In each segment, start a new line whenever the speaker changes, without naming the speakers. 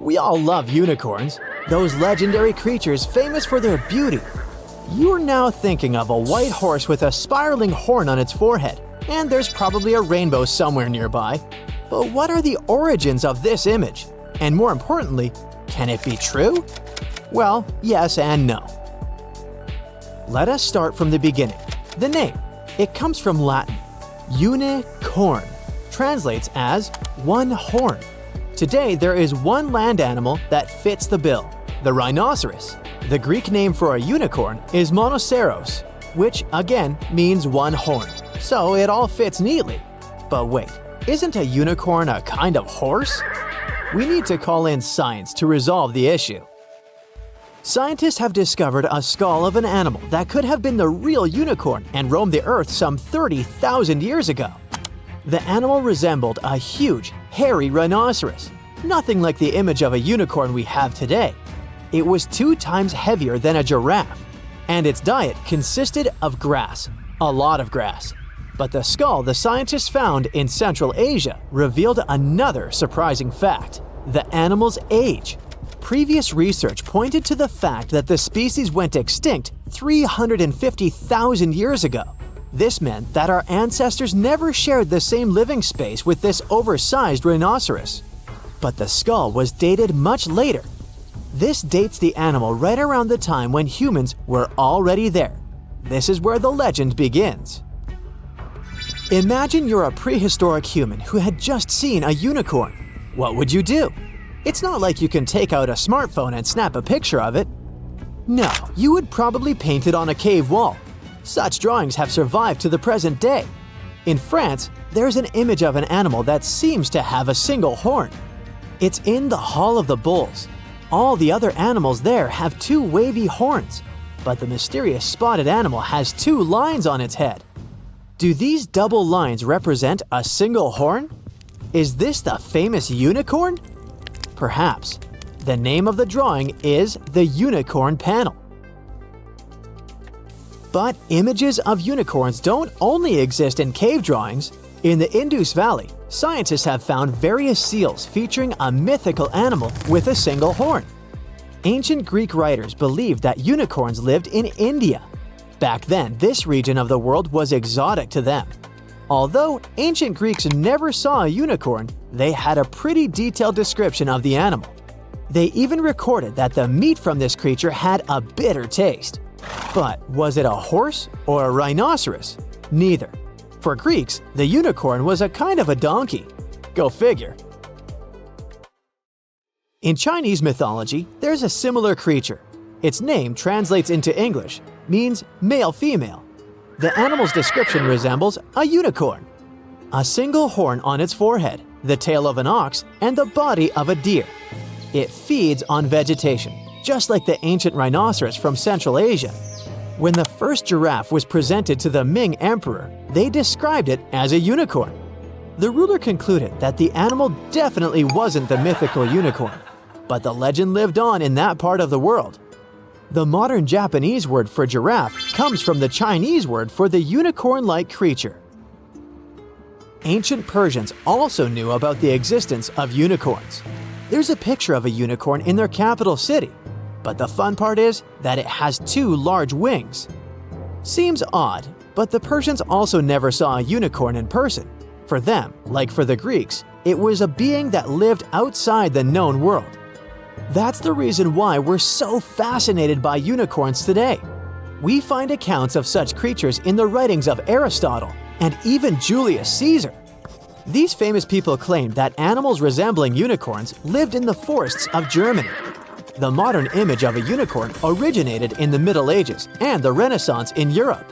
We all love unicorns, those legendary creatures famous for their beauty. You're now thinking of a white horse with a spiraling horn on its forehead, and there's probably a rainbow somewhere nearby. But what are the origins of this image? And more importantly, can it be true? Well, yes and no. Let us start from the beginning. The name. It comes from Latin. Unicorn translates as one horn. Today, there is one land animal that fits the bill, the rhinoceros. The Greek name for a unicorn is monoceros, which again means one horn, so it all fits neatly. But wait, isn't a unicorn a kind of horse? We need to call in science to resolve the issue. Scientists have discovered a skull of an animal that could have been the real unicorn and roamed the earth some 30,000 years ago. The animal resembled a huge, hairy rhinoceros, nothing like the image of a unicorn we have today. It was 2 times heavier than a giraffe, and its diet consisted of grass, a lot of grass. But the skull the scientists found in Central Asia revealed another surprising fact: the animal's age. Previous research pointed to the fact that the species went extinct 350,000 years ago. This meant that our ancestors never shared the same living space with this oversized rhinoceros. But the skull was dated much later. This dates the animal right around the time when humans were already there. This is where the legend begins. Imagine you're a prehistoric human who had just seen a unicorn. What would you do? It's not like you can take out a smartphone and snap a picture of it. No, you would probably paint it on a cave wall. Such drawings have survived to the present day. In France, there's an image of an animal that seems to have a single horn. It's in the Hall of the Bulls. All the other animals there have 2 wavy horns, but the mysterious spotted animal has 2 lines on its head. Do these double lines represent a single horn? Is this the famous unicorn? Perhaps. The name of the drawing is the unicorn panel. But images of unicorns don't only exist in cave drawings. In the Indus Valley, scientists have found various seals featuring a mythical animal with a single horn. Ancient Greek writers believed that unicorns lived in India. Back then, this region of the world was exotic to them. Although ancient Greeks never saw a unicorn, they had a pretty detailed description of the animal. They even recorded that the meat from this creature had a bitter taste. But was it a horse or a rhinoceros? Neither. For Greeks, the unicorn was a kind of a donkey. Go figure. In Chinese mythology, there's a similar creature. Its name translates into English, means male-female. The animal's description resembles a unicorn. A single horn on its forehead, the tail of an ox, and the body of a deer. It feeds on vegetation, just like the ancient rhinoceros from Central Asia. When the first giraffe was presented to the Ming Emperor, they described it as a unicorn. The ruler concluded that the animal definitely wasn't the mythical unicorn, but the legend lived on in that part of the world. The modern Japanese word for giraffe comes from the Chinese word for the unicorn-like creature. Ancient Persians also knew about the existence of unicorns. There's a picture of a unicorn in their capital city, but the fun part is that it has 2 large wings. Seems odd, but the Persians also never saw a unicorn in person. For them, like for the Greeks, it was a being that lived outside the known world. That's the reason why we're so fascinated by unicorns today. We find accounts of such creatures in the writings of Aristotle and even Julius Caesar. These famous people claimed that animals resembling unicorns lived in the forests of Germany. The modern image of a unicorn originated in the Middle Ages and the Renaissance in Europe.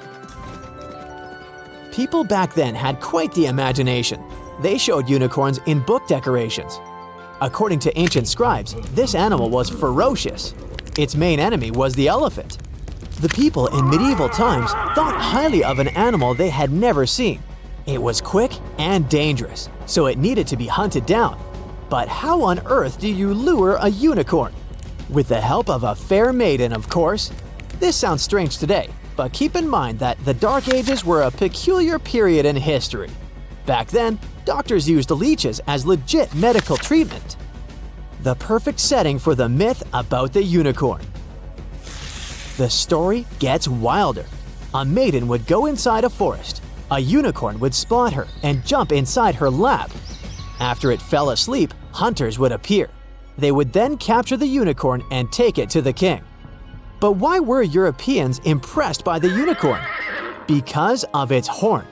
People back then had quite the imagination. They showed unicorns in book decorations. According to ancient scribes, this animal was ferocious. Its main enemy was the elephant. The people in medieval times thought highly of an animal they had never seen. It was quick and dangerous, so it needed to be hunted down. But how on earth do you lure a unicorn? With the help of a fair maiden, of course. This sounds strange today, but keep in mind that the Dark Ages were a peculiar period in history. Back then, doctors used leeches as legit medical treatment. the perfect setting for the myth about the unicorn. The story gets wilder. A maiden would go inside a forest. A unicorn would spot her and jump inside her lap. After it fell asleep, hunters would appear. They would then capture the unicorn and take it to the king. But why were Europeans impressed by the unicorn? Because of its horn.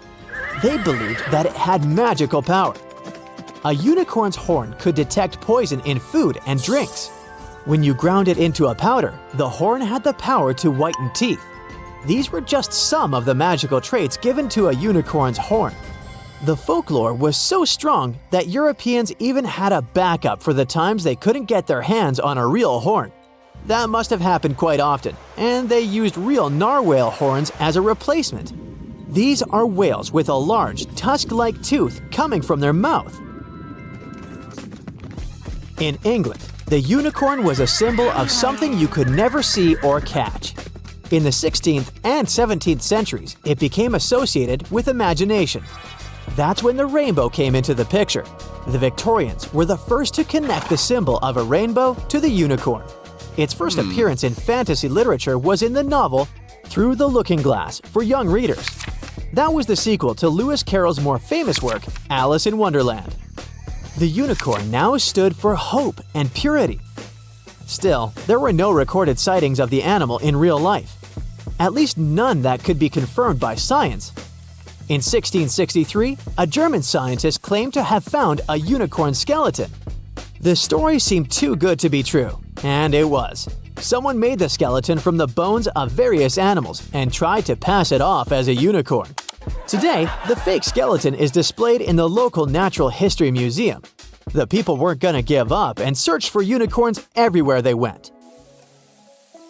They believed that it had magical power. A unicorn's horn could detect poison in food and drinks. When you ground it into a powder, the horn had the power to whiten teeth. These were just some of the magical traits given to a unicorn's horn. The folklore was so strong that Europeans even had a backup for the times they couldn't get their hands on a real horn. That must have happened quite often, and they used real narwhal horns as a replacement. These are whales with a large, tusk-like tooth coming from their mouth. In England, the unicorn was a symbol of something you could never see or catch. In the 16th and 17th centuries, it became associated with imagination. That's when the rainbow came into the picture. The Victorians were the first to connect the symbol of a rainbow to the unicorn. Its first appearance in fantasy literature was in the novel Through the Looking Glass for young readers. That was the sequel to Lewis Carroll's more famous work, Alice in Wonderland. The unicorn now stood for hope and purity. Still, there were no recorded sightings of the animal in real life. At least none that could be confirmed by science. In 1663, a German scientist claimed to have found a unicorn skeleton. The story seemed too good to be true, and it was. Someone made the skeleton from the bones of various animals and tried to pass it off as a unicorn. Today, the fake skeleton is displayed in the local Natural History Museum. The people weren't gonna give up and searched for unicorns everywhere they went.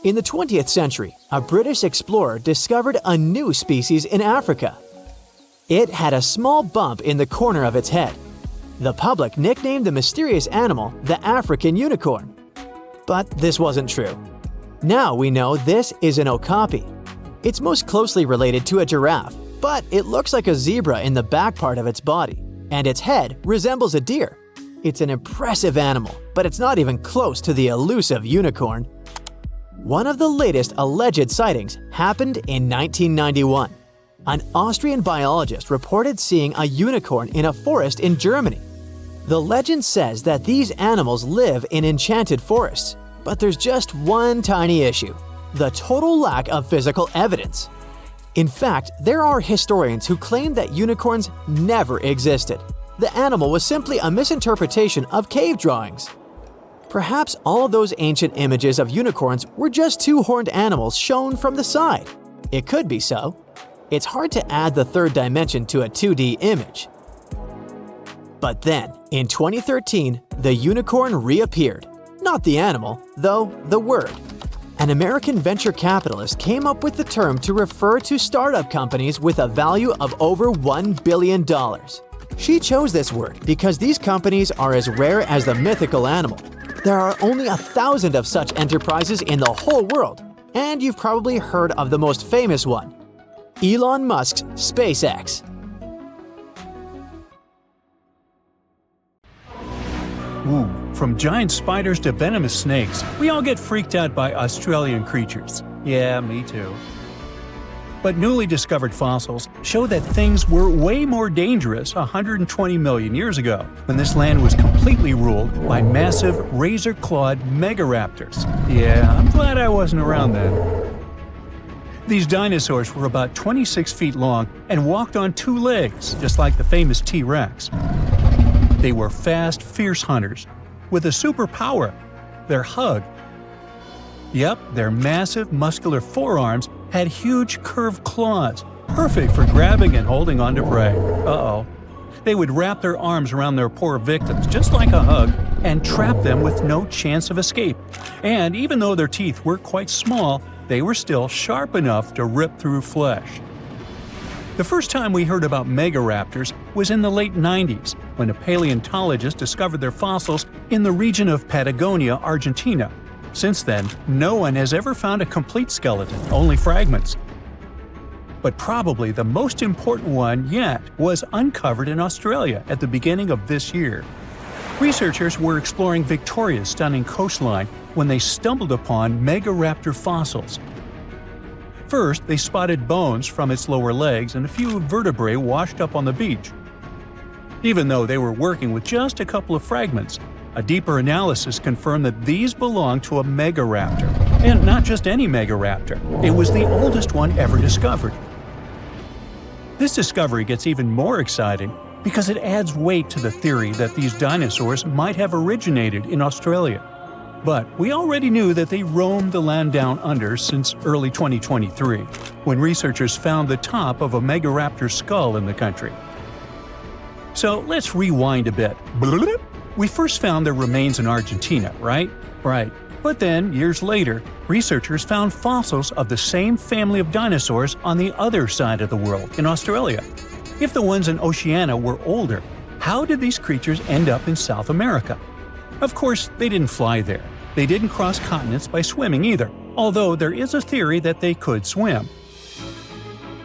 In the 20th century, a British explorer discovered a new species in Africa. It had a small bump in the corner of its head. The public nicknamed the mysterious animal the African unicorn. But this wasn't true. Now we know this is an okapi. It's most closely related to a giraffe, but it looks like a zebra in the back part of its body, and its head resembles a deer. It's an impressive animal, but it's not even close to the elusive unicorn. One of the latest alleged sightings happened in 1991. An Austrian biologist reported seeing a unicorn in a forest in Germany. The legend says that these animals live in enchanted forests, but there's just one tiny issue: the total lack of physical evidence. In fact, there are historians who claim that unicorns never existed. The animal was simply a misinterpretation of cave drawings. Perhaps all those ancient images of unicorns were just two-horned animals shown from the side. It could be so. It's hard to add the third dimension to a 2D image. But then, in 2013, the unicorn reappeared. Not the animal, though the word. An American venture capitalist came up with the term to refer to startup companies with a value of over $1 billion. She chose this word because these companies are as rare as the mythical animal. There are only 1,000 of such enterprises in the whole world, and you've probably heard of the most famous one, Elon Musk's SpaceX.
Ooh, from giant spiders to venomous snakes, we all get freaked out by Australian creatures. Yeah, me too. But newly discovered fossils show that things were way more dangerous 120 million years ago, when this land was completely ruled by massive razor-clawed megaraptors. Yeah, I'm glad I wasn't around then. These dinosaurs were about 26 feet long and walked on two legs, just like the famous T-Rex. They were fast, fierce hunters, with a superpower: their hug. Yep, their massive, muscular forearms had huge curved claws, perfect for grabbing and holding onto prey. Uh-oh. They would wrap their arms around their poor victims, just like a hug, and trap them with no chance of escape. And even though their teeth were quite small, they were still sharp enough to rip through flesh. The first time we heard about megaraptors was in the late 90s, when a paleontologist discovered their fossils in the region of Patagonia, Argentina. Since then, no one has ever found a complete skeleton, only fragments. But probably the most important one yet was uncovered in Australia at the beginning of this year. Researchers were exploring Victoria's stunning coastline when they stumbled upon megaraptor fossils. First, they spotted bones from its lower legs and a few vertebrae washed up on the beach. Even though they were working with just a couple of fragments, a deeper analysis confirmed that these belonged to a megaraptor. And not just any megaraptor, it was the oldest one ever discovered. This discovery gets even more exciting because it adds weight to the theory that these dinosaurs might have originated in Australia. But we already knew that they roamed the land down under since early 2023, when researchers found the top of a megaraptor skull in the country. So let's rewind a bit. We first found their remains in Argentina, right? Right. But then, years later, researchers found fossils of the same family of dinosaurs on the other side of the world, in Australia. If the ones in Oceania were older, how did these creatures end up in South America? Of course, they didn't fly there. They didn't cross continents by swimming either, although there is a theory that they could swim.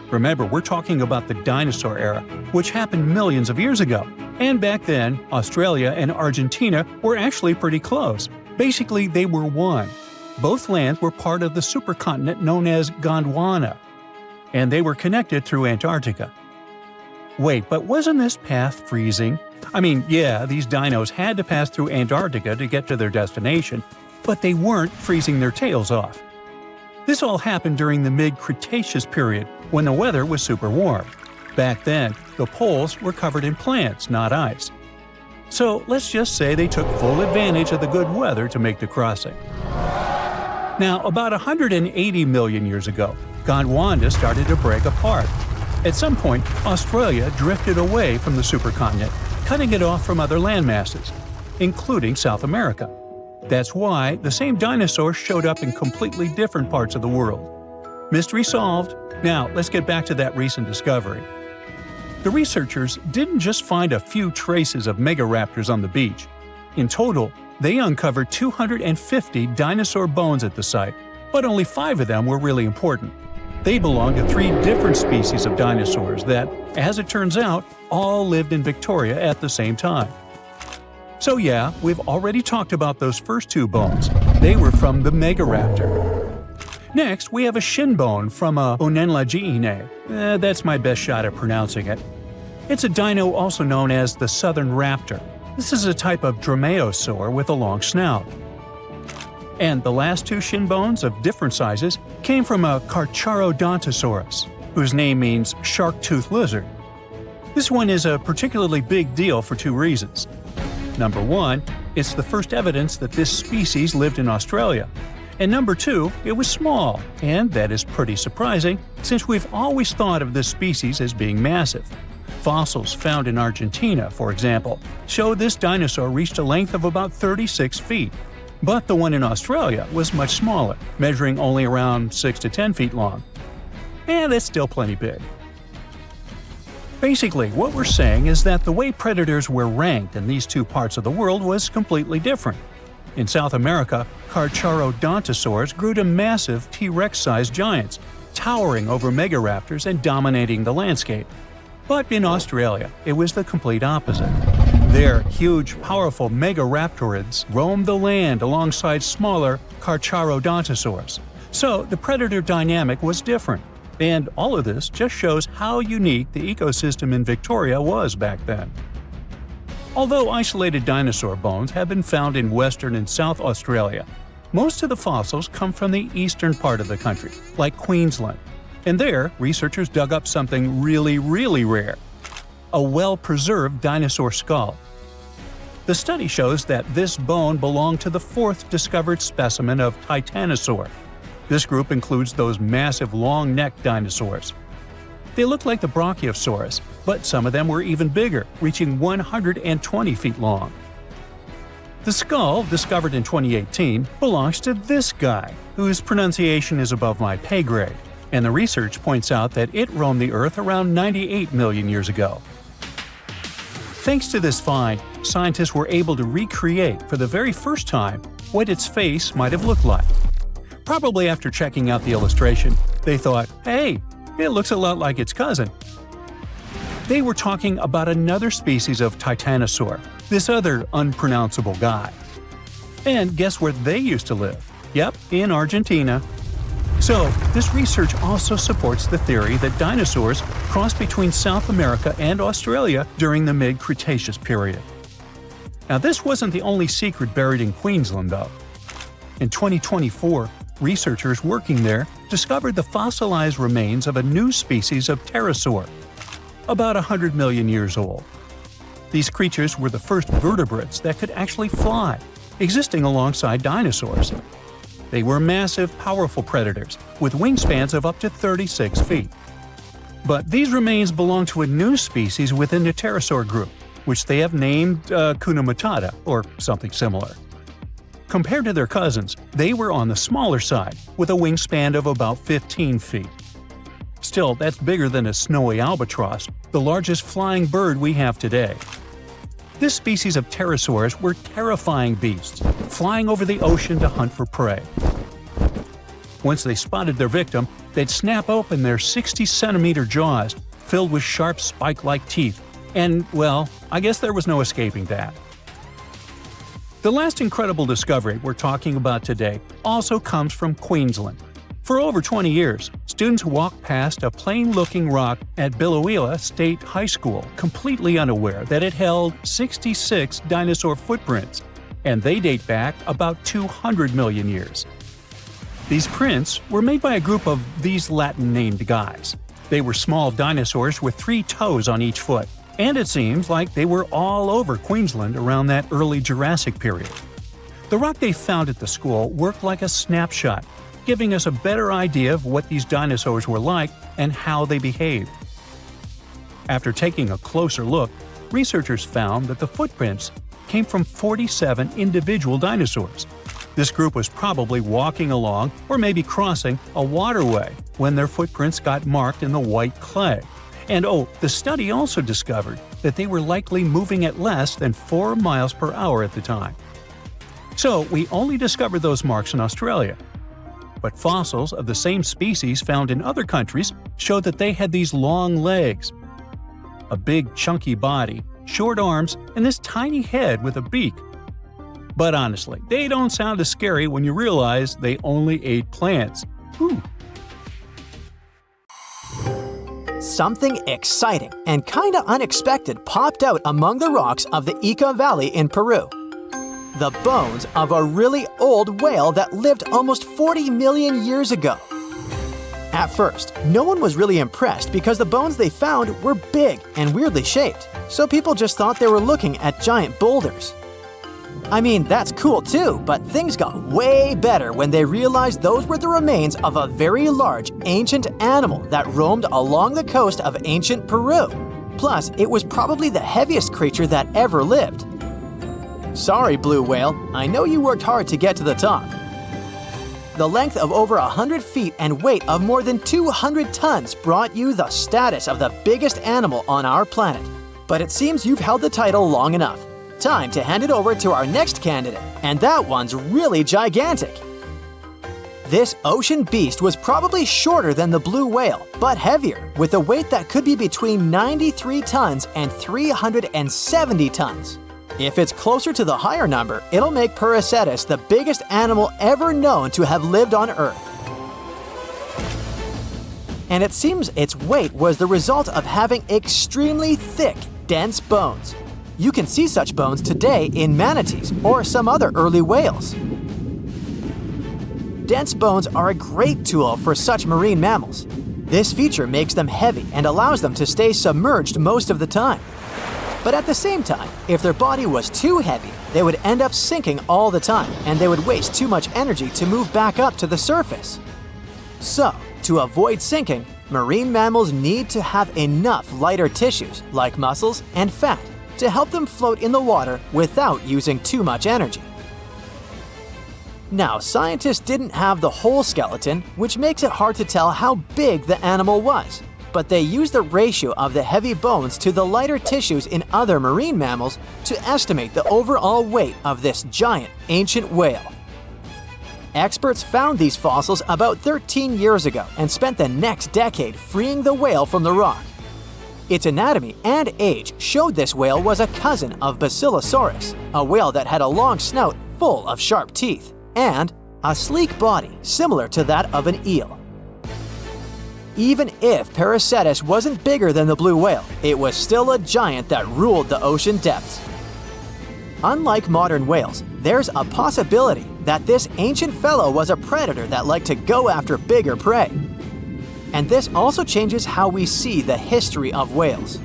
Remember, we're talking about the dinosaur era, which happened millions of years ago. And back then, Australia and Argentina were actually pretty close. Basically, they were one. Both lands were part of the supercontinent known as Gondwana, and they were connected through Antarctica. Wait, but wasn't this path freezing? I mean, yeah, these dinos had to pass through Antarctica to get to their destination, but they weren't freezing their tails off. This all happened during the mid-Cretaceous period, when the weather was super warm. Back then, the poles were covered in plants, not ice. So let's just say they took full advantage of the good weather to make the crossing. Now, about 180 million years ago, Gondwana started to break apart. At some point, Australia drifted away from the supercontinent, cutting it off from other landmasses, including South America. That's why the same dinosaurs showed up in completely different parts of the world. Mystery solved. Now, let's get back to that recent discovery. The researchers didn't just find a few traces of megaraptors on the beach. In total, they uncovered 250 dinosaur bones at the site, but only 5 of them were really important. They belonged to 3 different species of dinosaurs that, as it turns out, all lived in Victoria at the same time. So yeah, we've already talked about those first 2 bones. They were from the megaraptor. Next, we have a shin bone from a Onenlagiine. That's my best shot at pronouncing it. It's a dino also known as the southern raptor. This is a type of dromaeosaur with a long snout. And the last 2 shin bones of different sizes came from a Carcharodontosaurus, whose name means shark-toothed lizard. This one is a particularly big deal for 2 reasons. Number 1, it's the first evidence that this species lived in Australia. And number 2, it was small, and that is pretty surprising since we've always thought of this species as being massive. Fossils found in Argentina, for example, show this dinosaur reached a length of about 36 feet. But the one in Australia was much smaller, measuring only around 6 to 10 feet long. And that's still plenty big. Basically, what we're saying is that the way predators were ranked in these 2 parts of the world was completely different. In South America, Carcharodontosaurs grew to massive T-Rex-sized giants, towering over megaraptors and dominating the landscape. But in Australia, it was the complete opposite. There, huge, powerful megaraptorids roamed the land alongside smaller Carcharodontosaurs. So the predator dynamic was different. And all of this just shows how unique the ecosystem in Victoria was back then. Although isolated dinosaur bones have been found in Western and South Australia, most of the fossils come from the eastern part of the country, like Queensland. And there, researchers dug up something really, really rare – a well-preserved dinosaur skull. The study shows that this bone belonged to the 4th discovered specimen of Titanosaur. This group includes those massive long-necked dinosaurs. They look like the Brachiosaurus, but some of them were even bigger, reaching 120 feet long. The skull, discovered in 2018, belongs to this guy, whose pronunciation is above my pay grade, and the research points out that it roamed the Earth around 98 million years ago. Thanks to this find, scientists were able to recreate for the very first time what its face might have looked like. Probably after checking out the illustration, they thought, hey, it looks a lot like its cousin. They were talking about another species of titanosaur, this other unpronounceable guy. And guess where they used to live? Yep, in Argentina. So, this research also supports the theory that dinosaurs crossed between South America and Australia during the mid-Cretaceous period. Now, this wasn't the only secret buried in Queensland, though. In 2024, researchers working there discovered the fossilized remains of a new species of pterosaur, about 100 million years old. These creatures were the first vertebrates that could actually fly, existing alongside dinosaurs. They were massive, powerful predators, with wingspans of up to 36 feet. But these remains belong to a new species within the pterosaur group, which they have named Hakuna Matata, or something similar. Compared to their cousins, they were on the smaller side, with a wingspan of about 15 feet. Still, that's bigger than a snowy albatross, the largest flying bird we have today. This species of pterosaurs were terrifying beasts, flying over the ocean to hunt for prey. Once they spotted their victim, they'd snap open their 60-centimeter jaws, filled with sharp spike-like teeth, and, well, I guess there was no escaping that. The last incredible discovery we're talking about today also comes from Queensland. For over 20 years, students walked past a plain-looking rock at Biloela State High School completely unaware that it held 66 dinosaur footprints, and they date back about 200 million years. These prints were made by a group of these Latin-named guys. They were small dinosaurs with 3 toes on each foot, and it seems like they were all over Queensland around that early Jurassic period. The rock they found at the school worked like a snapshot, giving us a better idea of what these dinosaurs were like and how they behaved. After taking a closer look, researchers found that the footprints came from 47 individual dinosaurs. This group was probably walking along or maybe crossing a waterway when their footprints got marked in the white clay. And the study also discovered that they were likely moving at less than 4 miles per hour at the time. So we only discovered those marks in Australia. But fossils of the same species found in other countries showed that they had these long legs, a big chunky body, short arms, and this tiny head with a beak. But honestly, they don't sound as scary when you realize they only ate plants. Whew.
Something exciting and kinda unexpected popped out among the rocks of the Ica Valley in Peru. The bones of a really old whale that lived almost 40 million years ago. At first, no one was really impressed because the bones they found were big and weirdly shaped, so people just thought they were looking at giant boulders. I mean, that's cool too, but things got way better when they realized those were the remains of a very large, ancient animal that roamed along the coast of ancient Peru. Plus, it was probably the heaviest creature that ever lived. Sorry, blue whale, I know you worked hard to get to the top. The length of over 100 feet and weight of more than 200 tons brought you the status of the biggest animal on our planet. But it seems you've held the title long enough. Time to hand it over to our next candidate, and that one's really gigantic. This ocean beast was probably shorter than the blue whale, but heavier, with a weight that could be between 93 tons and 370 tons. If it's closer to the higher number, it'll make Prehistoric the biggest animal ever known to have lived on Earth. And it seems its weight was the result of having extremely thick, dense bones. You can see such bones today in manatees or some other early whales. Dense bones are a great tool for such marine mammals. This feature makes them heavy and allows them to stay submerged most of the time. But at the same time, if their body was too heavy, they would end up sinking all the time, and they would waste too much energy to move back up to the surface. So, to avoid sinking, marine mammals need to have enough lighter tissues, like muscles and fat, to help them float in the water without using too much energy. Now, scientists didn't have the whole skeleton, which makes it hard to tell how big the animal was. But they used the ratio of the heavy bones to the lighter tissues in other marine mammals to estimate the overall weight of this giant ancient whale. Experts found these fossils about 13 years ago and spent the next decade freeing the whale from the rock. Its anatomy and age showed this whale was a cousin of Basilosaurus, a whale that had a long snout full of sharp teeth, and a sleek body similar to that of an eel. Even if Paracetus wasn't bigger than the blue whale, it was still a giant that ruled the ocean depths. Unlike modern whales, there's a possibility that this ancient fellow was a predator that liked to go after bigger prey. And this also changes how we see the history of whales.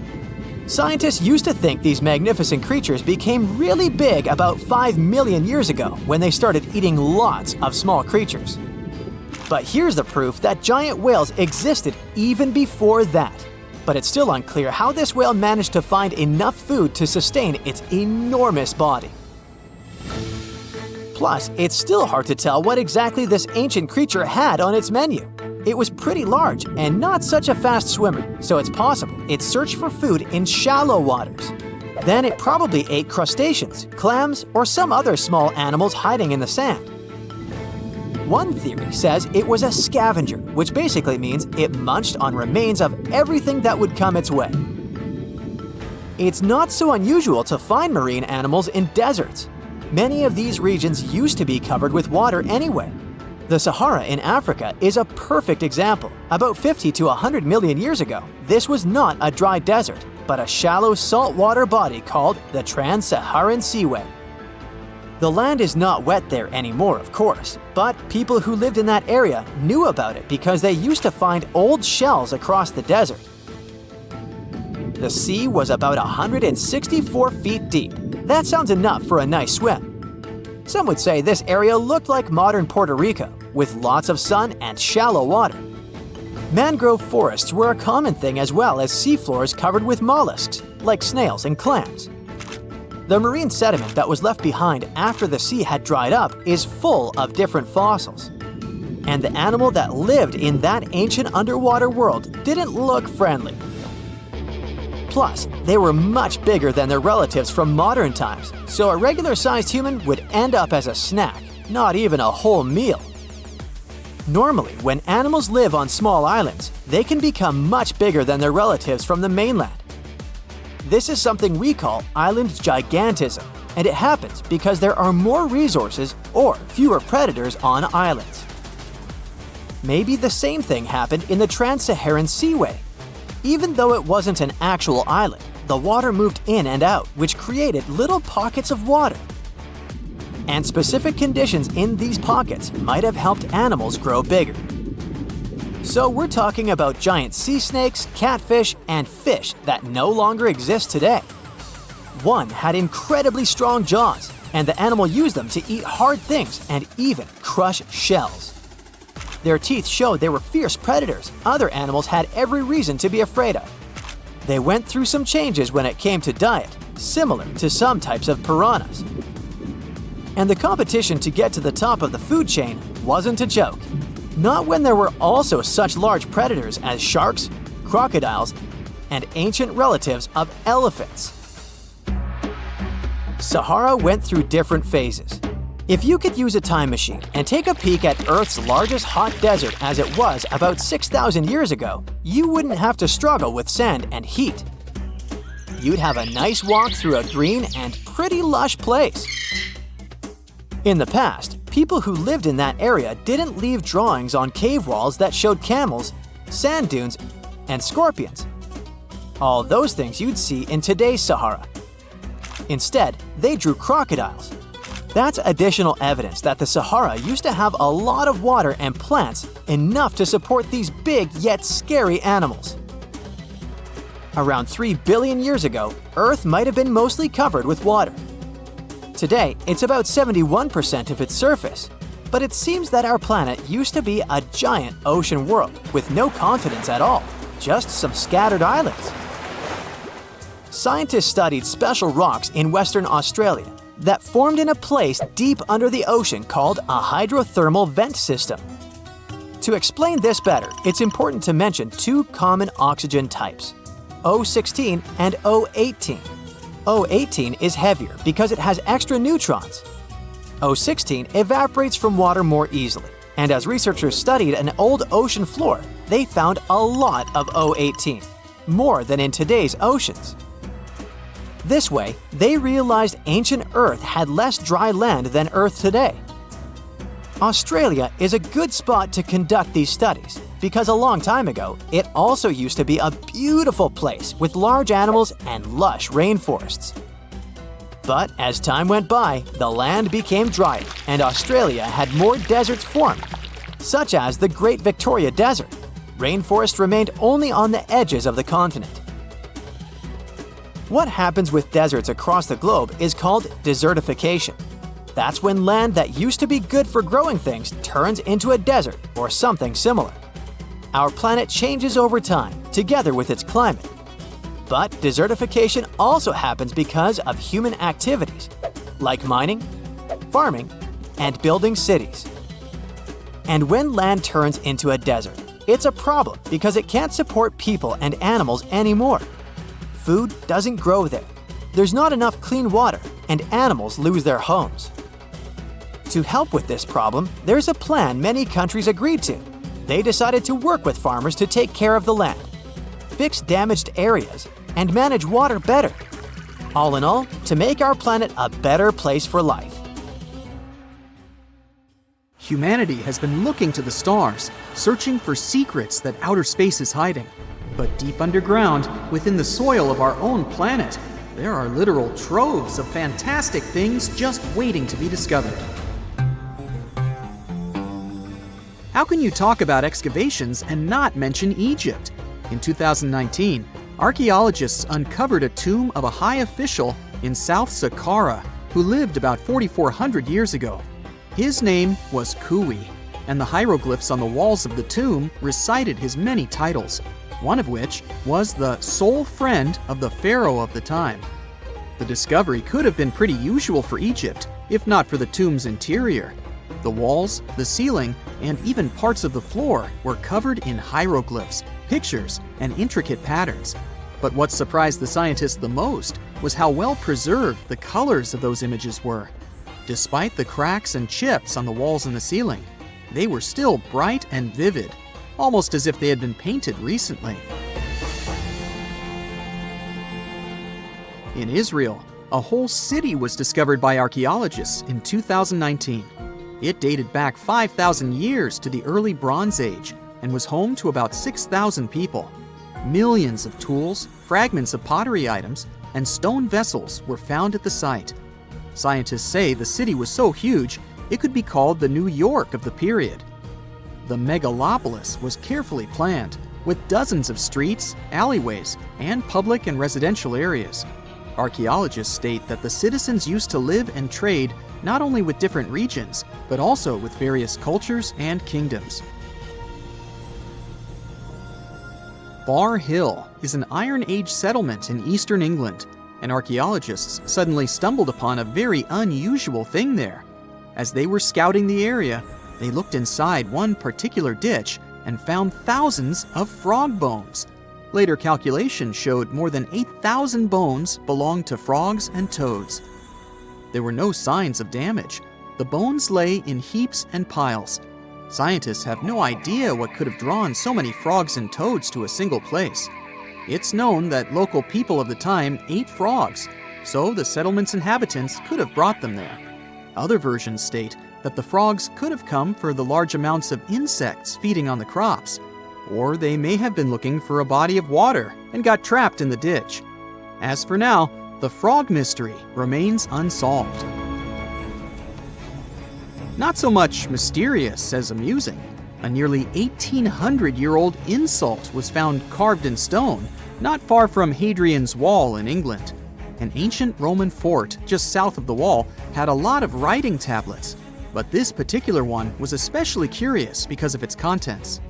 Scientists used to think these magnificent creatures became really big about 5 million years ago when they started eating lots of small creatures. But here's the proof that giant whales existed even before that. But it's still unclear how this whale managed to find enough food to sustain its enormous body. Plus, it's still hard to tell what exactly this ancient creature had on its menu. It was pretty large and not such a fast swimmer, so it's possible it searched for food in shallow waters. Then it probably ate crustaceans, clams, or some other small animals hiding in the sand. One theory says it was a scavenger, which basically means it munched on remains of everything that would come its way. It's not so unusual to find marine animals in deserts. Many of these regions used to be covered with water anyway. The Sahara in Africa is a perfect example. About 50 to 100 million years ago, this was not a dry desert, but a shallow saltwater body called the Trans-Saharan Seaway. The land is not wet there anymore, of course, but people who lived in that area knew about it because they used to find old shells across the desert. The sea was about 164 feet deep. That sounds enough for a nice swim. Some would say this area looked like modern Puerto Rico, with lots of sun and shallow water. Mangrove forests were a common thing as well as seafloors covered with mollusks, like snails and clams. The marine sediment that was left behind after the sea had dried up is full of different fossils. And the animal that lived in that ancient underwater world didn't look friendly. Plus, they were much bigger than their relatives from modern times, so a regular-sized human would end up as a snack, not even a whole meal. Normally, when animals live on small islands, they can become much bigger than their relatives from the mainland. This is something we call island gigantism, and it happens because there are more resources or fewer predators on islands. Maybe the same thing happened in the Trans-Saharan Seaway. Even though it wasn't an actual island, the water moved in and out, which created little pockets of water. And specific conditions in these pockets might have helped animals grow bigger. So we're talking about giant sea snakes, catfish, and fish that no longer exist today. One had incredibly strong jaws, and the animal used them to eat hard things and even crush shells. Their teeth showed they were fierce predators other animals had every reason to be afraid of. They went through some changes when it came to diet, similar to some types of piranhas. And the competition to get to the top of the food chain wasn't a joke. Not when there were also such large predators as sharks, crocodiles, and ancient relatives of elephants. Sahara went through different phases. If you could use a time machine and take a peek at Earth's largest hot desert as it was about 6,000 years ago, you wouldn't have to struggle with sand and heat. You'd have a nice walk through a green and pretty lush place. In the past, people who lived in that area didn't leave drawings on cave walls that showed camels, sand dunes, and scorpions. All those things you'd see in today's Sahara. Instead, they drew crocodiles. That's additional evidence that the Sahara used to have a lot of water and plants enough to support these big yet scary animals. Around 3 billion years ago, Earth might have been mostly covered with water. Today, it's about 71% of its surface, but it seems that our planet used to be a giant ocean world with no continents at all, just some scattered islands. Scientists studied special rocks in Western Australia that formed in a place deep under the ocean called a hydrothermal vent system. To explain this better, it's important to mention two common oxygen types, O16 and O18. O18 is heavier because it has extra neutrons. O16 evaporates from water more easily, and as researchers studied an old ocean floor, they found a lot of O18. more than in today's oceans. This way, they realized ancient Earth had less dry land than Earth today. Australia is a good spot to conduct these studies because a long time ago, it also used to be a beautiful place with large animals and lush rainforests. But as time went by, the land became drier and Australia had more deserts formed, such as the Great Victoria Desert. Rainforest remained only on the edges of the continent. What happens with deserts across the globe is called desertification. That's when land that used to be good for growing things turns into a desert or something similar. Our planet changes over time, together with its climate. But desertification also happens because of human activities, like mining, farming, and building cities. And when land turns into a desert, it's a problem because it can't support people and animals anymore. Food doesn't grow there. There's not enough clean water, and animals lose their homes. To help with this problem, there's a plan many countries agreed to. They decided to work with farmers to take care of the land, fix damaged areas, and manage water better. All in all, to make our planet a better place for life.
Humanity has been looking to the stars, searching for secrets that outer space is hiding. But deep underground, within the soil of our own planet, there are literal troves of fantastic things just waiting to be discovered. How can you talk about excavations and not mention Egypt? In 2019, archaeologists uncovered a tomb of a high official in South Saqqara who lived about 4,400 years ago. His name was Kui, and the hieroglyphs on the walls of the tomb recited his many titles, one of which was the sole friend of the pharaoh of the time. The discovery could have been pretty usual for Egypt, if not for the tomb's interior. The walls, the ceiling, and even parts of the floor were covered in hieroglyphs, pictures, and intricate patterns. But what surprised the scientists the most was how well preserved the colors of those images were. Despite the cracks and chips on the walls and the ceiling, they were still bright and vivid, almost as if they had been painted recently. In Israel, a whole city was discovered by archaeologists in 2019. It dated back 5,000 years to the early Bronze Age and was home to about 6,000 people. Millions of tools, fragments of pottery items, and stone vessels were found at the site. Scientists say the city was so huge, it could be called the New York of the period. The megalopolis was carefully planned, with dozens of streets, alleyways, and public and residential areas. Archaeologists state that the citizens used to live and trade not only with different regions, but also with various cultures and kingdoms. Bar Hill is an Iron Age settlement in eastern England, and archaeologists suddenly stumbled upon a very unusual thing there. As they were scouting the area, they looked inside one particular ditch and found thousands of frog bones. Later calculations showed more than 8,000 bones belonged to frogs and toads. There were no signs of damage. The bones lay in heaps and piles. Scientists have no idea what could have drawn so many frogs and toads to a single place. It's known that local people of the time ate frogs, so the settlement's inhabitants could have brought them there. Other versions state that the frogs could have come for the large amounts of insects feeding on the crops, or they may have been looking for a body of water and got trapped in the ditch. As for now, the frog mystery remains unsolved. Not so much mysterious as amusing. A nearly 1,800-year-old insult was found carved in stone, not far from Hadrian's Wall in England. An ancient Roman fort just south of the wall had a lot of writing tablets, but this particular one was especially curious because of its contents.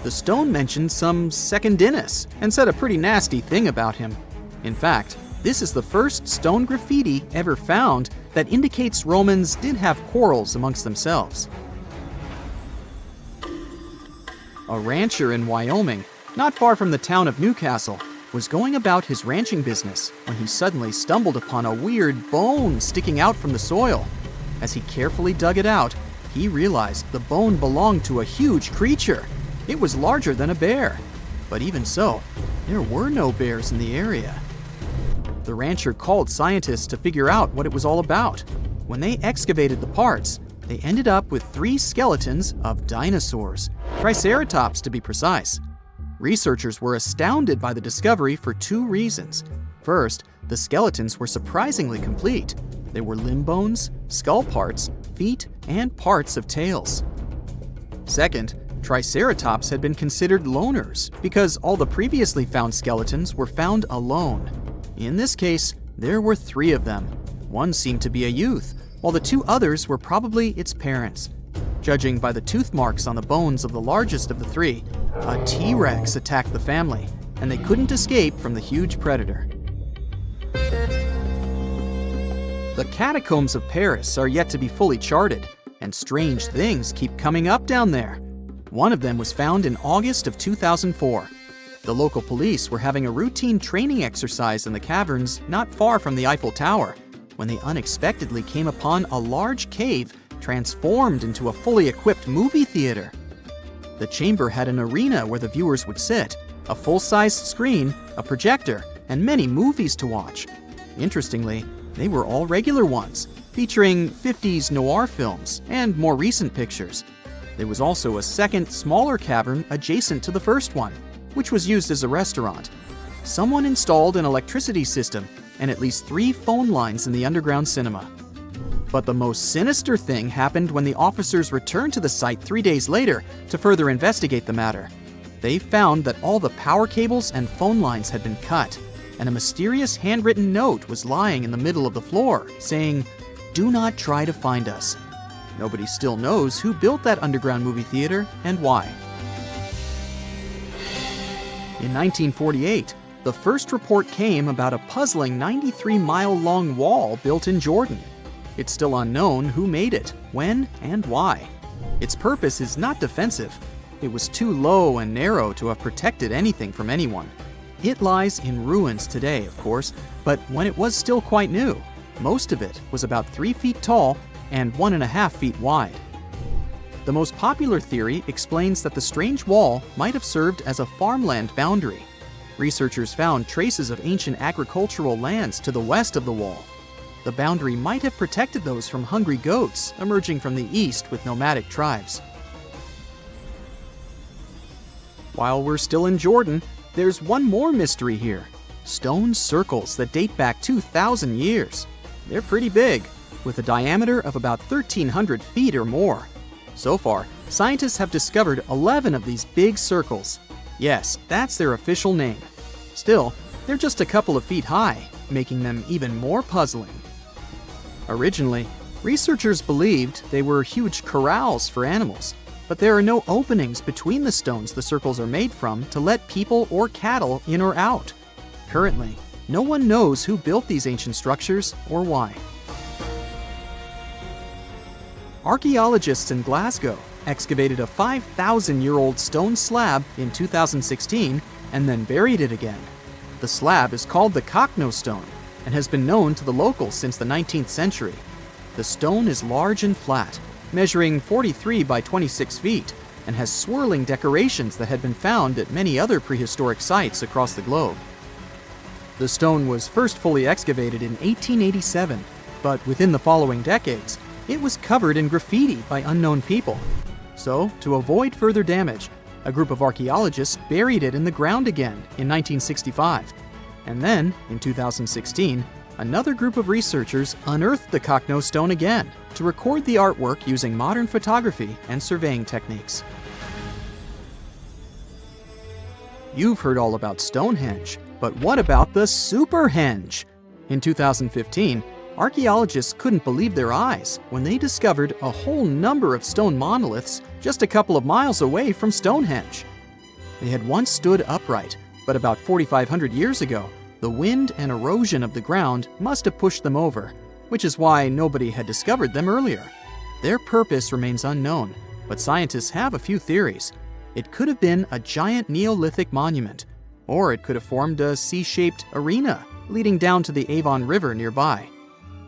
The stone mentioned some Secundinus and said a pretty nasty thing about him. In fact, this is the first stone graffiti ever found that indicates Romans did have quarrels amongst themselves. A rancher in Wyoming, not far from the town of Newcastle, was going about his ranching business when he suddenly stumbled upon a weird bone sticking out from the soil. As he carefully dug it out, he realized the bone belonged to a huge creature. It was larger than a bear. But even so, there were no bears in the area. The rancher called scientists to figure out what it was all about. When they excavated the parts, they ended up with 3 skeletons of dinosaurs, Triceratops to be precise. Researchers were astounded by the discovery for 2 reasons. First, the skeletons were surprisingly complete. They were limb bones, skull parts, feet, and parts of tails. Second, Triceratops had been considered loners because all the previously found skeletons were found alone. In this case, there were 3 of them. One seemed to be a youth, while the 2 others were probably its parents. Judging by the tooth marks on the bones of the largest of the 3, a T-Rex attacked the family, and they couldn't escape from the huge predator. The catacombs of Paris are yet to be fully charted, and strange things keep coming up down there. One of them was found in August of 2004. The local police were having a routine training exercise in the caverns not far from the Eiffel Tower when they unexpectedly came upon a large cave transformed into a fully equipped movie theater. The chamber had an arena where the viewers would sit, a full-sized screen, a projector, and many movies to watch. Interestingly, they were all regular ones, featuring 50s noir films and more recent pictures. There was also a second, smaller cavern adjacent to the first one, which was used as a restaurant. Someone installed an electricity system and at least 3 phone lines in the underground cinema. But the most sinister thing happened when the officers returned to the site 3 days later to further investigate the matter. They found that all the power cables and phone lines had been cut, and a mysterious handwritten note was lying in the middle of the floor, saying, "Do not try to find us." Nobody still knows who built that underground movie theater and why. In 1948, the first report came about a puzzling 93-mile-long wall built in Jordan. It's still unknown who made it, when, and why. Its purpose is not defensive. It was too low and narrow to have protected anything from anyone. It lies in ruins today, of course, but when it was still quite new, most of it was about 3 feet tall and 1.5 feet wide. The most popular theory explains that the strange wall might have served as a farmland boundary. Researchers found traces of ancient agricultural lands to the west of the wall. The boundary might have protected those from hungry goats emerging from the east with nomadic tribes. While we're still in Jordan, there's one more mystery here: stone circles that date back 2,000 years. They're pretty big, with a diameter of about 1,300 feet or more. So far, scientists have discovered 11 of these big circles. Yes, that's their official name. Still, they're just a couple of feet high, making them even more puzzling. Originally, researchers believed they were huge corrals for animals, but there are no openings between the stones the circles are made from to let people or cattle in or out. Currently, no one knows who built these ancient structures or why. Archaeologists in Glasgow excavated a 5,000-year-old stone slab in 2016 and then buried it again. The slab is called the Cockno stone and has been known to the locals since the 19th century. The stone is large and flat, measuring 43 by 26 feet, and has swirling decorations that had been found at many other prehistoric sites across the globe. The stone was first fully excavated in 1887, but within the following decades, it was covered in graffiti by unknown people. So, to avoid further damage, a group of archaeologists buried it in the ground again in 1965. And then, in 2016, another group of researchers unearthed the Cockno stone again to record the artwork using modern photography and surveying techniques. You've heard all about Stonehenge, but what about the Superhenge? In 2015, archaeologists couldn't believe their eyes when they discovered a whole number of stone monoliths just a couple of miles away from Stonehenge. They had once stood upright, but about 4,500 years ago, the wind and erosion of the ground must have pushed them over, which is why nobody had discovered them earlier. Their purpose remains unknown, but scientists have a few theories. It could have been a giant Neolithic monument, or it could have formed a C-shaped arena leading down to the Avon River nearby.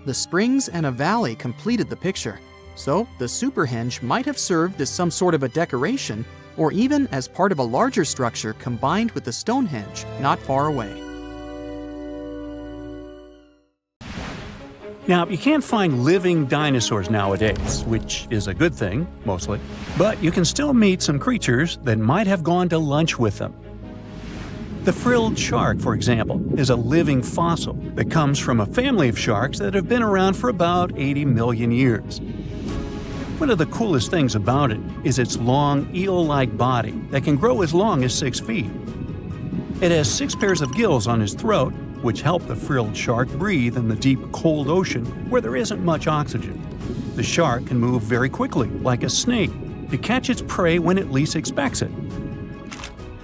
The springs and a valley completed the picture, so the Superhenge might have served as some sort of a decoration or even as part of a larger structure combined with the Stonehenge not far away.
Now, you can't find living dinosaurs nowadays, which is a good thing, mostly, but you can still meet some creatures that might have gone to lunch with them. The frilled shark, for example, is a living fossil that comes from a family of sharks that have been around for about 80 million years. One of the coolest things about it is its long, eel-like body that can grow as long as 6 feet. It has 6 pairs of gills on its throat, which help the frilled shark breathe in the deep, cold ocean where there isn't much oxygen. The shark can move very quickly, like a snake, to catch its prey when it least expects it.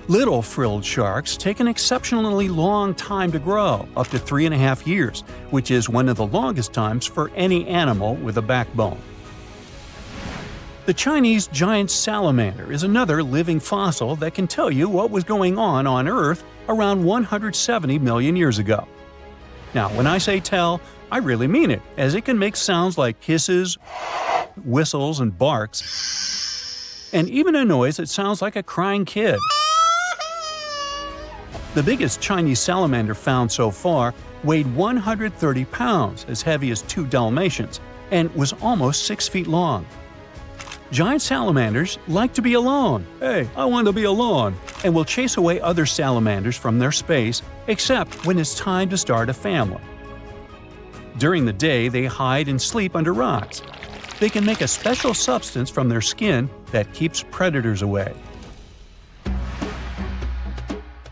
Little frilled sharks take an exceptionally long time to grow, up to 3.5 years, which is one of the longest times for any animal with a backbone. The Chinese giant salamander is another living fossil that can tell you what was going on Earth around 170 million years ago. Now, when I say tell, I really mean it, as it can make sounds like hisses, whistles, and barks, and even a noise that sounds like a crying kid. The biggest Chinese salamander found so far weighed 130 pounds, as heavy as 2 Dalmatians, and was almost 6 feet long. Giant salamanders like to be alone. Hey, I want to be alone, and will chase away other salamanders from their space, except when it's time to start a family. During the day, they hide and sleep under rocks. They can make a special substance from their skin that keeps predators away.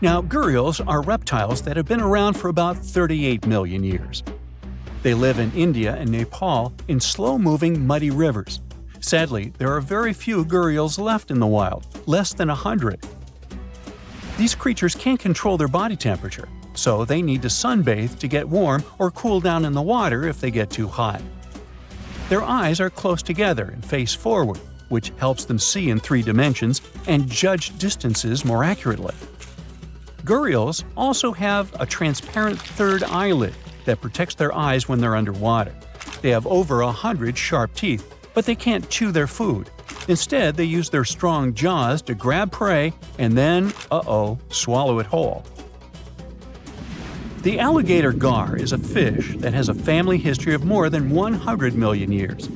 Now, gharials are reptiles that have been around for about 38 million years. They live in India and Nepal in slow-moving, muddy rivers. Sadly, there are very few gharials left in the wild, less than 100. These creatures can't control their body temperature, so they need to sunbathe to get warm or cool down in the water if they get too hot. Their eyes are close together and face forward, which helps them see in 3 dimensions and judge distances more accurately. Gharials also have a transparent third eyelid that protects their eyes when they're underwater. They have over 100 sharp teeth, but they can't chew their food. Instead, they use their strong jaws to grab prey and then, swallow it whole. The alligator gar is a fish that has a family history of more than 100 million years.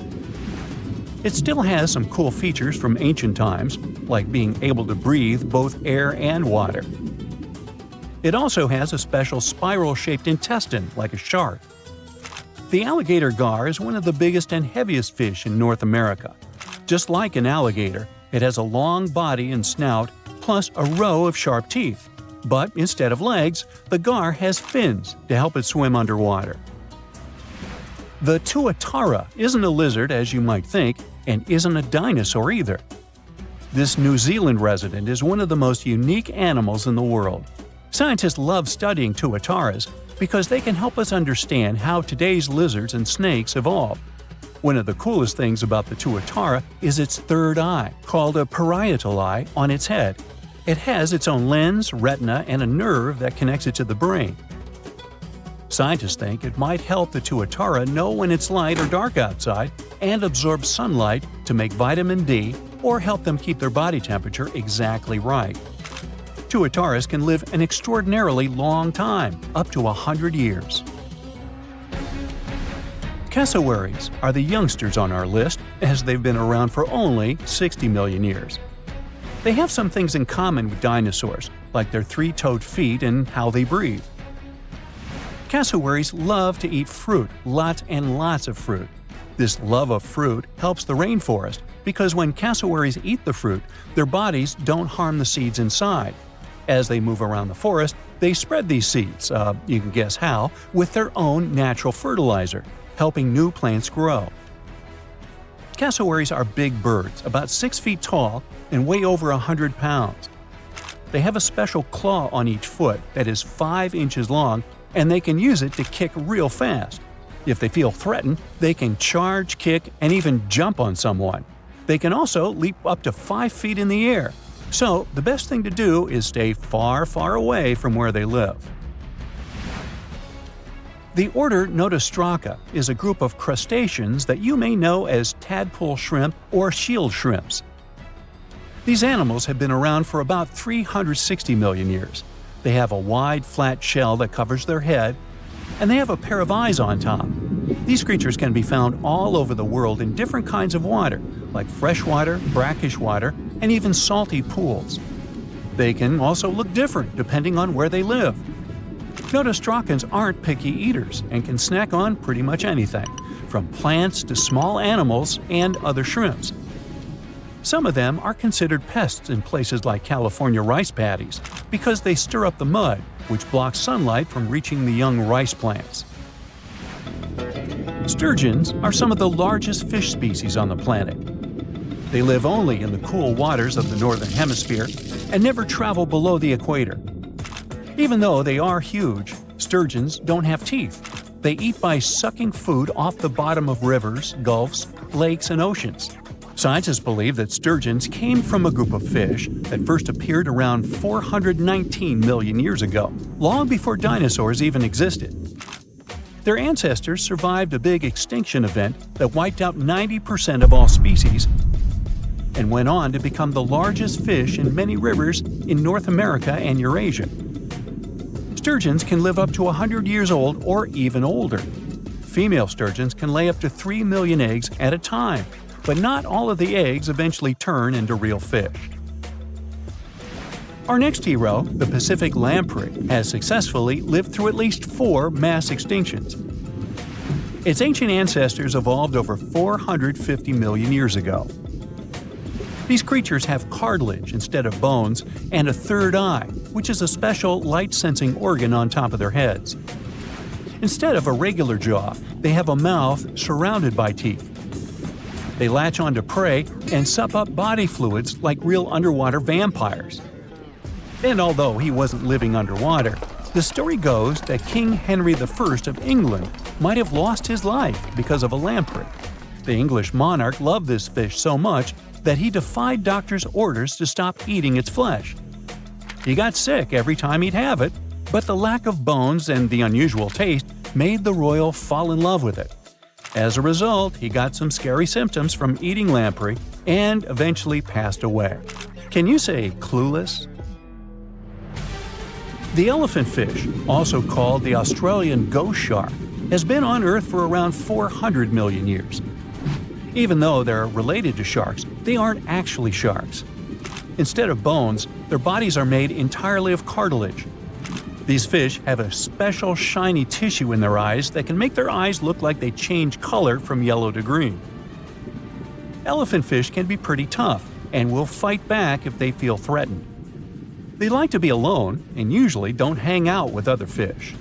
It still has some cool features from ancient times, like being able to breathe both air and water. It also has a special spiral-shaped intestine, like a shark. The alligator gar is one of the biggest and heaviest fish in North America. Just like an alligator, it has a long body and snout, plus a row of sharp teeth. But instead of legs, the gar has fins to help it swim underwater. The tuatara isn't a lizard as you might think, and isn't a dinosaur either. This New Zealand resident is one of the most unique animals in the world. Scientists love studying tuataras because they can help us understand how today's lizards and snakes evolved. One of the coolest things about the tuatara is its third eye, called a parietal eye, on its head. It has its own lens, retina, and a nerve that connects it to the brain. Scientists think it might help the tuatara know when it's light or dark outside and absorb sunlight to make vitamin D or help them keep their body temperature exactly right. Tuataras can live an extraordinarily long time, up to 100 years. Cassowaries are the youngsters on our list, as they've been around for only 60 million years. They have some things in common with dinosaurs, like their 3-toed feet and how they breathe. Cassowaries love to eat fruit, lots and lots of fruit. This love of fruit helps the rainforest because when cassowaries eat the fruit, their bodies don't harm the seeds inside. As they move around the forest, they spread these seeds, you can guess how, with their own natural fertilizer, helping new plants grow. Cassowaries are big birds, about 6 feet tall and weigh over 100 pounds. They have a special claw on each foot that is 5 inches long, and they can use it to kick real fast. If they feel threatened, they can charge, kick, and even jump on someone. They can also leap up to 5 feet in the air. So, the best thing to do is stay far, far away from where they live. The order Notostraca is a group of crustaceans that you may know as tadpole shrimp or shield shrimps. These animals have been around for about 360 million years. They have a wide, flat shell that covers their head, and they have a pair of eyes on top. These creatures can be found all over the world in different kinds of water, like freshwater, brackish water, and even salty pools. They can also look different depending on where they live. Notostraccans aren't picky eaters and can snack on pretty much anything, from plants to small animals and other shrimps. Some of them are considered pests in places like California rice paddies because they stir up the mud, which blocks sunlight from reaching the young rice plants. Sturgeons are some of the largest fish species on the planet. They live only in the cool waters of the northern hemisphere and never travel below the equator. Even though they are huge, sturgeons don't have teeth. They eat by sucking food off the bottom of rivers, gulfs, lakes, and oceans. Scientists believe that sturgeons came from a group of fish that first appeared around 419 million years ago, long before dinosaurs even existed. Their ancestors survived a big extinction event that wiped out 90% of all species and went on to become the largest fish in many rivers in North America and Eurasia. Sturgeons can live up to 100 years old or even older. Female sturgeons can lay up to 3 million eggs at a time, but not all of the eggs eventually turn into real fish. Our next hero, the Pacific lamprey, has successfully lived through at least 4 mass extinctions. Its ancient ancestors evolved over 450 million years ago. These creatures have cartilage instead of bones and a third eye, which is a special light-sensing organ on top of their heads. Instead of a regular jaw, they have a mouth surrounded by teeth. They latch onto prey and sup up body fluids like real underwater vampires. And although he wasn't living underwater, the story goes that King Henry I of England might have lost his life because of a lamprey. The English monarch loved this fish so much that he defied doctors' orders to stop eating its flesh. He got sick every time he'd have it, but the lack of bones and the unusual taste made the royal fall in love with it. As a result, he got some scary symptoms from eating lamprey and eventually passed away. Can you say clueless? The elephant fish, also called the Australian ghost shark, has been on Earth for around 400 million years. Even though they're related to sharks, they aren't actually sharks. Instead of bones, their bodies are made entirely of cartilage. These fish have a special shiny tissue in their eyes that can make their eyes look like they change color from yellow to green. Elephant fish can be pretty tough and will fight back if they feel threatened. They like to be alone and usually don't hang out with other fish.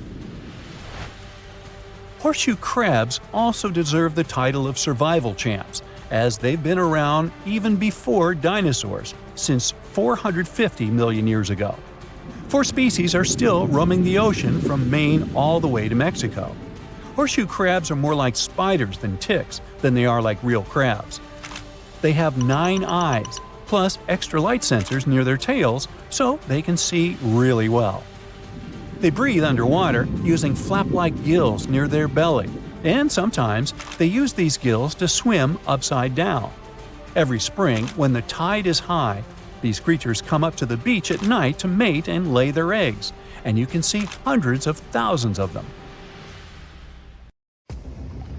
Horseshoe crabs also deserve the title of survival champs, as they've been around even before dinosaurs, since 450 million years ago. 4 species are still roaming the ocean from Maine all the way to Mexico. Horseshoe crabs are more like spiders than ticks than they are like real crabs. They have 9 eyes, plus extra light sensors near their tails so they can see really well. They breathe underwater using flap-like gills near their belly, and sometimes they use these gills to swim upside down. Every spring, when the tide is high, these creatures come up to the beach at night to mate and lay their eggs, and you can see hundreds of thousands of them.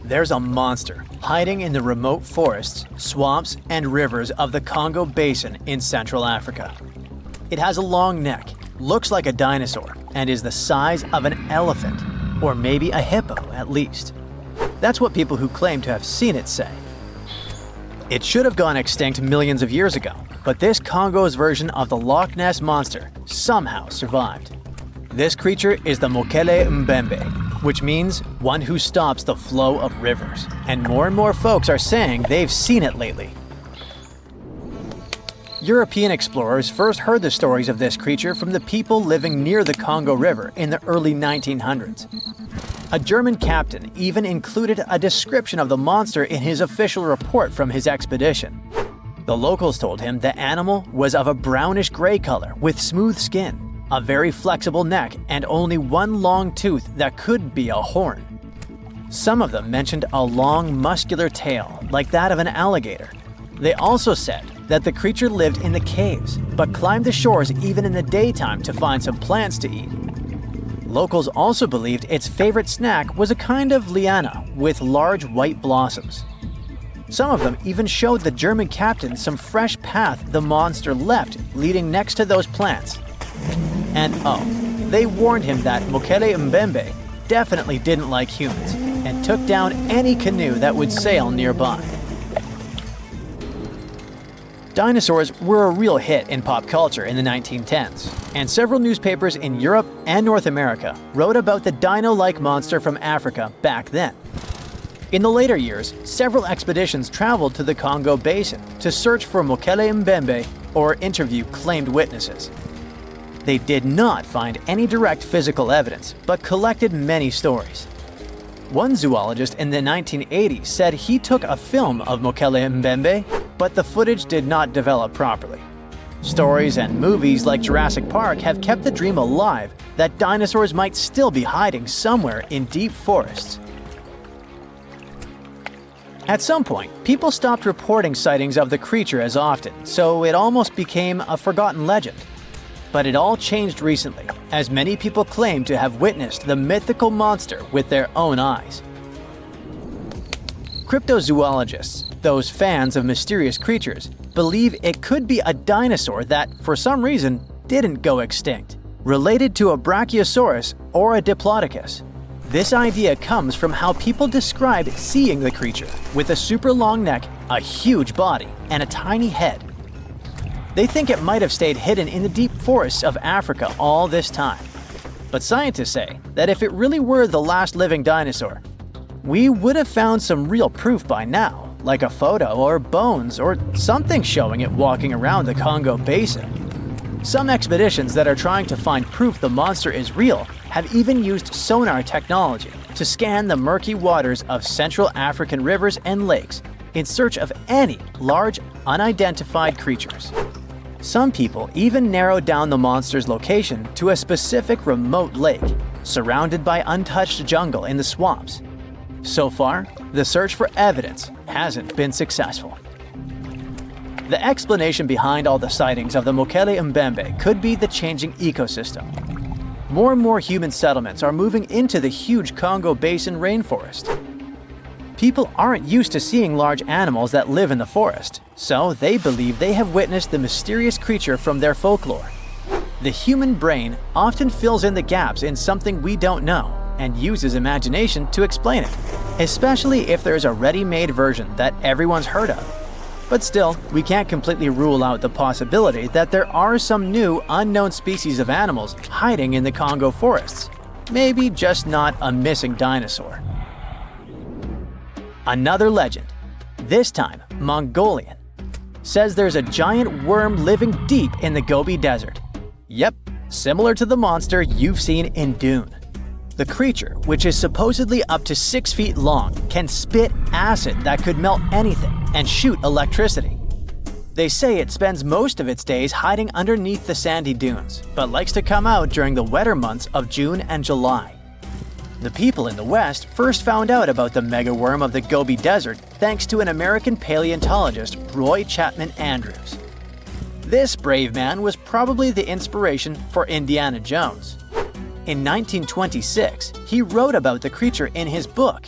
There's a monster hiding in the remote forests, swamps, and rivers of the Congo Basin in Central Africa. It has a long neck, looks like a dinosaur, and is the size of an elephant, or maybe a hippo at least. That's what people who claim to have seen it say. It should have gone extinct millions of years ago, but this Congo's version of the Loch Ness Monster somehow survived. This creature is the Mokele Mbembe, which means one who stops the flow of rivers, and more folks are saying they've seen it lately. European explorers first heard the stories of this creature from the people living near the Congo River in the early 1900s. A German captain even included a description of the monster in his official report from his expedition. The locals told him the animal was of a brownish-gray color with smooth skin, a very flexible neck, and only one long tooth that could be a horn. Some of them mentioned a long, muscular tail like that of an alligator. They also said that the creature lived in the caves, but climbed the shores even in the daytime to find some plants to eat. Locals also believed its favorite snack was a kind of liana with large white blossoms. Some of them even showed the German captain some fresh path the monster left leading next to those plants. And oh, they warned him that Mokele Mbembe definitely didn't like humans and took down any canoe that would sail nearby. Dinosaurs were a real hit in pop culture in the 1910s, and several newspapers in Europe and North America wrote about the dino-like monster from Africa back then. In the later years, several expeditions traveled to the Congo Basin to search for Mokele Mbembe or interview claimed witnesses. They did not find any direct physical evidence, but collected many stories. One zoologist in the 1980s said he took a film of Mokele Mbembe, but the footage did not develop properly. Stories and movies like Jurassic Park have kept the dream alive that dinosaurs might still be hiding somewhere in deep forests. At some point, people stopped reporting sightings of the creature as often, so it almost became a forgotten legend. But it all changed recently, as many people claim to have witnessed the mythical monster with their own eyes. Cryptozoologists, those fans of mysterious creatures, believe it could be a dinosaur that, for some reason, didn't go extinct, related to a Brachiosaurus or a Diplodocus. This idea comes from how people describe seeing the creature, with a super long neck, a huge body, and a tiny head. They think it might have stayed hidden in the deep forests of Africa all this time. But scientists say that if it really were the last living dinosaur, we would have found some real proof by now, like a photo or bones or something showing it walking around the Congo Basin. Some expeditions that are trying to find proof the monster is real have even used sonar technology to scan the murky waters of Central African rivers and lakes in search of any large, unidentified creatures. Some people even narrowed down the monster's location to a specific remote lake, surrounded by untouched jungle in the swamps. So far, the search for evidence hasn't been successful. The explanation behind all the sightings of the Mokele Mbembe could be the changing ecosystem. More and more human settlements are moving into the huge Congo Basin rainforest. People aren't used to seeing large animals that live in the forest, so they believe they have witnessed the mysterious creature from their folklore. The human brain often fills in the gaps in something we don't know and uses imagination to explain it, especially if there's a ready-made version that everyone's heard of. But still, we can't completely rule out the possibility that there are some new, unknown species of animals hiding in the Congo forests. Maybe just not a missing dinosaur. Another legend, this time Mongolian, says there's a giant worm living deep in the Gobi Desert. Yep, similar to the monster you've seen in Dune. The creature, which is supposedly up to 6 feet long, can spit acid that could melt anything and shoot electricity. They say it spends most of its days hiding underneath the sandy dunes, but likes to come out during the wetter months of June and July. The people in the West first found out about the megaworm of the Gobi Desert thanks to an American paleontologist, Roy Chapman Andrews. This brave man was probably the inspiration for Indiana Jones. In 1926, he wrote about the creature in his book.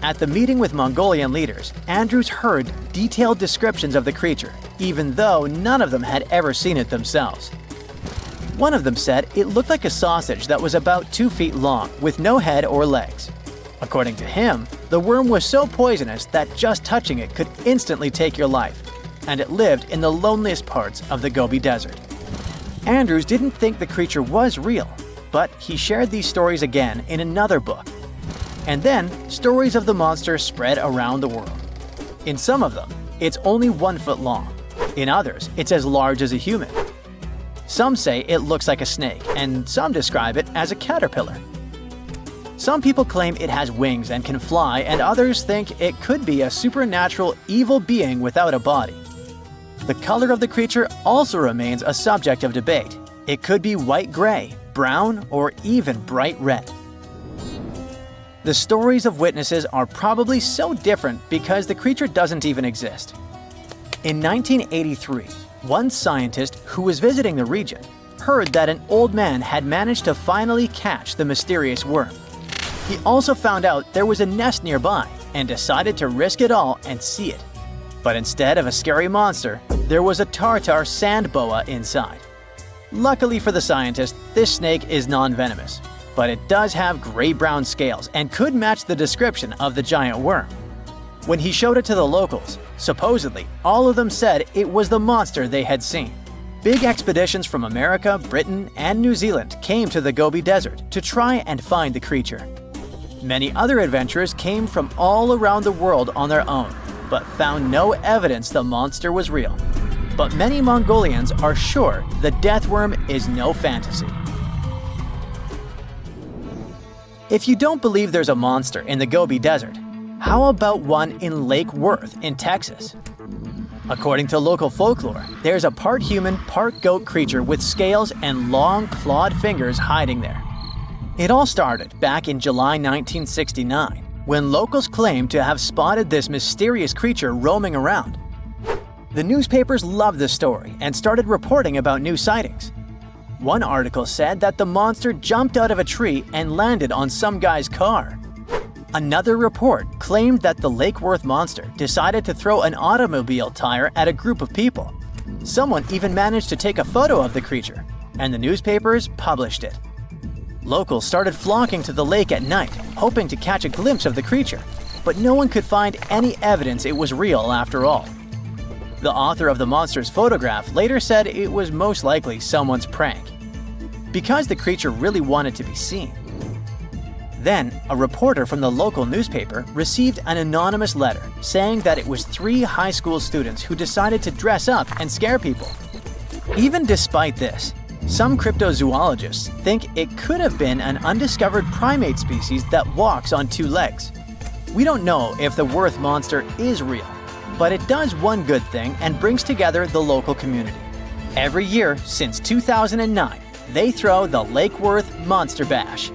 At the meeting with Mongolian leaders, Andrews heard detailed descriptions of the creature, even though none of them had ever seen it themselves. One of them said it looked like a sausage that was about 2 feet long, with no head or legs. According to him, the worm was so poisonous that just touching it could instantly take your life, and it lived in the loneliest parts of the Gobi Desert. Andrews didn't think the creature was real, but he shared these stories again in another book. And then, stories of the monster spread around the world. In some of them, it's only 1 foot long. In others, it's as large as a human. Some say it looks like a snake, and some describe it as a caterpillar. Some people claim it has wings and can fly, and others think it could be a supernatural evil being without a body. The color of the creature also remains a subject of debate. It could be white-gray, brown, or even bright red. The stories of witnesses are probably so different because the creature doesn't even exist. In 1983, one scientist who was visiting the region heard that an old man had managed to finally catch the mysterious worm. He also found out there was a nest nearby and decided to risk it all and see it. But instead of a scary monster, there was a tartar sand boa inside. Luckily for the scientist, this snake is non-venomous, but it does have gray-brown scales and could match the description of the giant worm. When he showed it to the locals, supposedly all of them said it was the monster they had seen. Big expeditions from America, Britain, and New Zealand came to the Gobi Desert to try and find the creature. Many other adventurers came from all around the world on their own, but found no evidence the monster was real. But many Mongolians are sure the death worm is no fantasy. If you don't believe there's a monster in the Gobi Desert, how about one in Lake Worth in Texas? According to local folklore, there's a part human, part goat creature with scales and long clawed fingers hiding there. It all started back in July 1969, when locals claimed to have spotted this mysterious creature roaming around. The newspapers loved the story and started reporting about new sightings. One article said that the monster jumped out of a tree and landed on some guy's car. Another report claimed that the Lake Worth monster decided to throw an automobile tire at a group of people. Someone even managed to take a photo of the creature, and the newspapers published it. Locals started flocking to the lake at night, hoping to catch a glimpse of the creature, but no one could find any evidence it was real after all. The author of the monster's photograph later said it was most likely someone's prank, because the creature really wanted to be seen. Then, a reporter from the local newspaper received an anonymous letter saying that it was 3 high school students who decided to dress up and scare people. Even despite this, some cryptozoologists think it could have been an undiscovered primate species that walks on 2 legs. We don't know if the Worth monster is real, but it does one good thing and brings together the local community. Every year since 2009, they throw the Lake Worth Monster Bash.